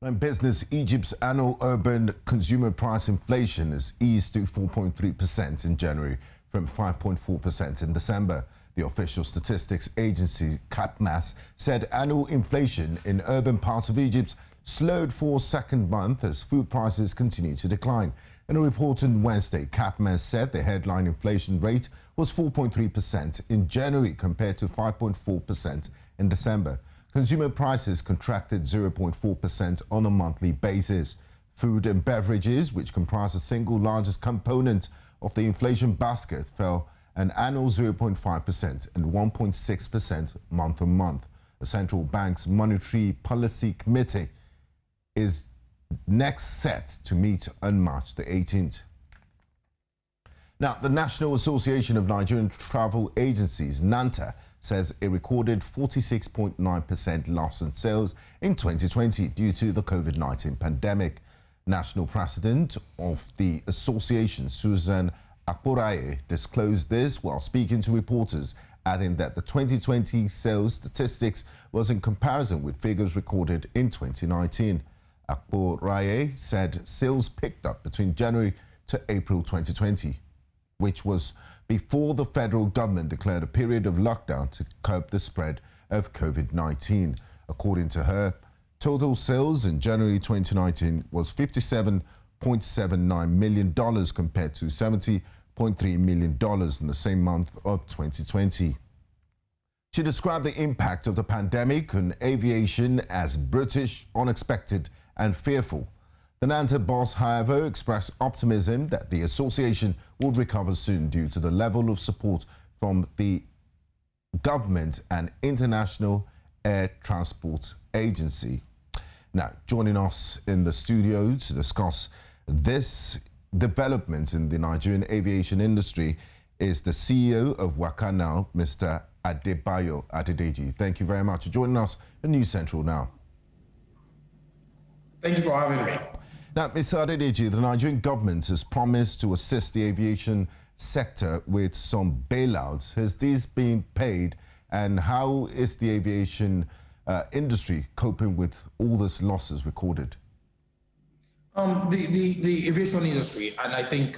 In business, Egypt's annual urban consumer price inflation has eased to 4.3% in January from 5.4% in December. The official statistics agency CAPMAS said annual inflation in urban parts of Egypt slowed for a second month as food prices continue to decline. In a report on Wednesday, CAPMAS said the headline inflation rate was 4.3% in January compared to 5.4% in December. Consumer prices contracted 0.4% on a monthly basis. Food and beverages, which comprise the single largest component of the inflation basket, fell an annual 0.5% and 1.6% month on month. The central bank's monetary policy committee is next set to meet on March the 18th. Now, the National Association of Nigerian Travel Agencies, NANTA, says it recorded 46.9% loss in sales in 2020 due to the COVID-19 pandemic. National President of the association, Susan Akporaiye, disclosed this while speaking to reporters, adding that the 2020 sales statistics was in comparison with figures recorded in 2019. Akporaiye said sales picked up between January to April 2020, which was before the federal government declared a period of lockdown to curb the spread of COVID-19. According to her, total sales in January 2019 was $57.79 million compared to $70.3 million in the same month of 2020. She described the impact of the pandemic on aviation as brutish, unexpected, and fearful. The NANTA boss, however, expressed optimism that the association will recover soon due to the level of support from the government and International Air Transport Agency. Now, joining us in the studio to discuss this development in the Nigerian aviation industry is the CEO of Wakanow, Mr. Adebayo Adedeji. Thank you very much for joining us on News Central Now. Thank you for having me. Now, Mr. Adedeji, the Nigerian government has promised to assist the aviation sector with some bailouts. Has this been paid, and how is the aviation industry coping with all these losses recorded? The aviation industry, and I think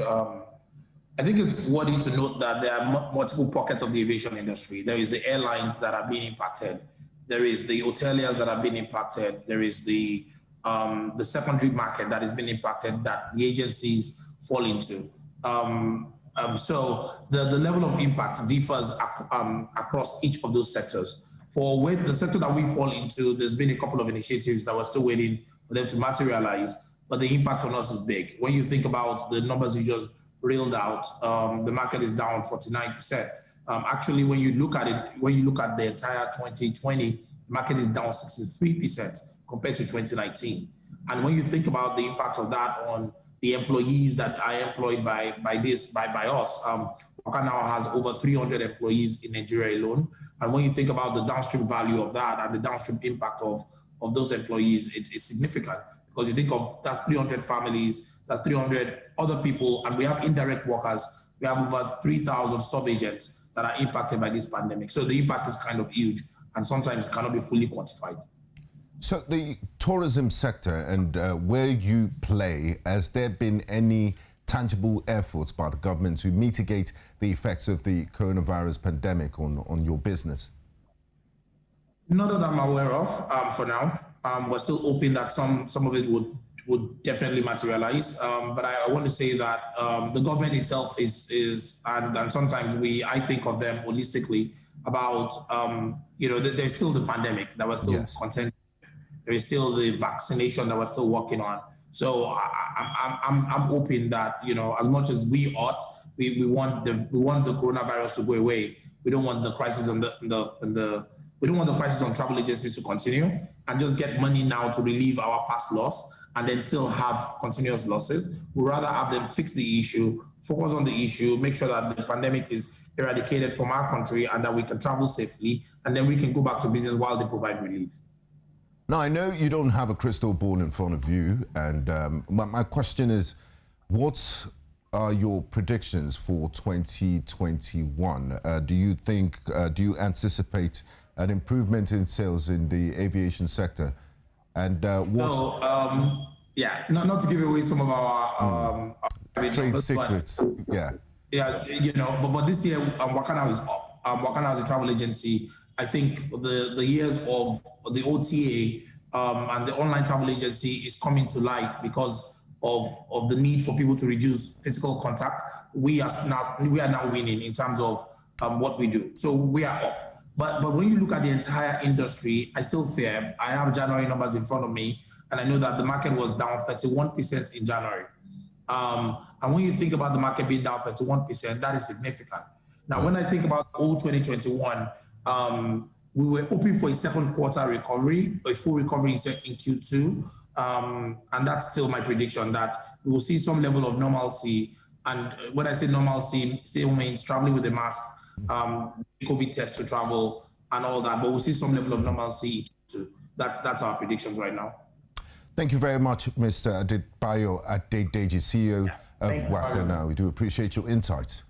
it's worthy to note that there are multiple pockets of the aviation industry. There is the airlines that are being impacted. There is the hoteliers that are being impacted. There is the secondary market that has been impacted that the agencies fall into. So the level of impact differs across each of those sectors. For the sector that we fall into, there's been a couple of initiatives that we're still waiting for them to materialize, but the impact on us is big. When you think about the numbers you just reeled out, the market is down 49%. Actually, when you look at it, when you look at the entire 2020, the market is down 63% compared to 2019. And when you think about the impact of that on the employees that are employed by us, Wakanow has over 300 employees in Nigeria alone. And when you think about the downstream value of that and the downstream impact of those employees, it's significant, because you think of that's 300 families, that's 300 other people, and we have indirect workers. We have over 3,000 sub-agents that are impacted by this pandemic. So the impact is kind of huge and sometimes cannot be fully quantified. So the tourism sector and where you play, has there been any tangible efforts by the government to mitigate the effects of the coronavirus pandemic on your business? Not that I'm aware of for now. We're still hoping that some of it would definitely materialize. But I want to say that the government itself is and sometimes I think of them holistically about, there's still the pandemic that we're still contending. There is still the vaccination that we're still working on. So I'm hoping that, as much as we ought, we want the coronavirus to go away. We don't want the crisis we don't want the crisis on travel agencies to continue and just get money now to relieve our past loss and then still have continuous losses. We'd rather have them fix the issue, focus on the issue, make sure that the pandemic is eradicated from our country and that we can travel safely, and then we can go back to business while they provide relief. Now, I know you don't have a crystal ball in front of you, and my question is, what are your predictions for 2021? Do you anticipate an improvement in sales in the aviation sector And yeah, not to give away some of our trade numbers, secrets. Yeah, you know, but this year Wakanow is up. Wakanow is a travel agency. I think the years of the OTA and the online travel agency is coming to life because of the need for people to reduce physical contact. We are now winning in terms of what we do. So we are up. But when you look at the entire industry, I still fear. I have January numbers in front of me, and I know that the market was down 31% in January. And when you think about the market being down 31%, that is significant. Now, when I think about all 2021, we were hoping for a second quarter recovery, a full recovery in Q2. And that's still my prediction that we will see some level of normalcy. And when I say normalcy, still means traveling with a mask, COVID test to travel and all that, but we'll see some level of normalcy too. That's our predictions right now. Thank you very much, Mr. Adebayo Adedeji, CEO of Wakanow. We do appreciate your insights.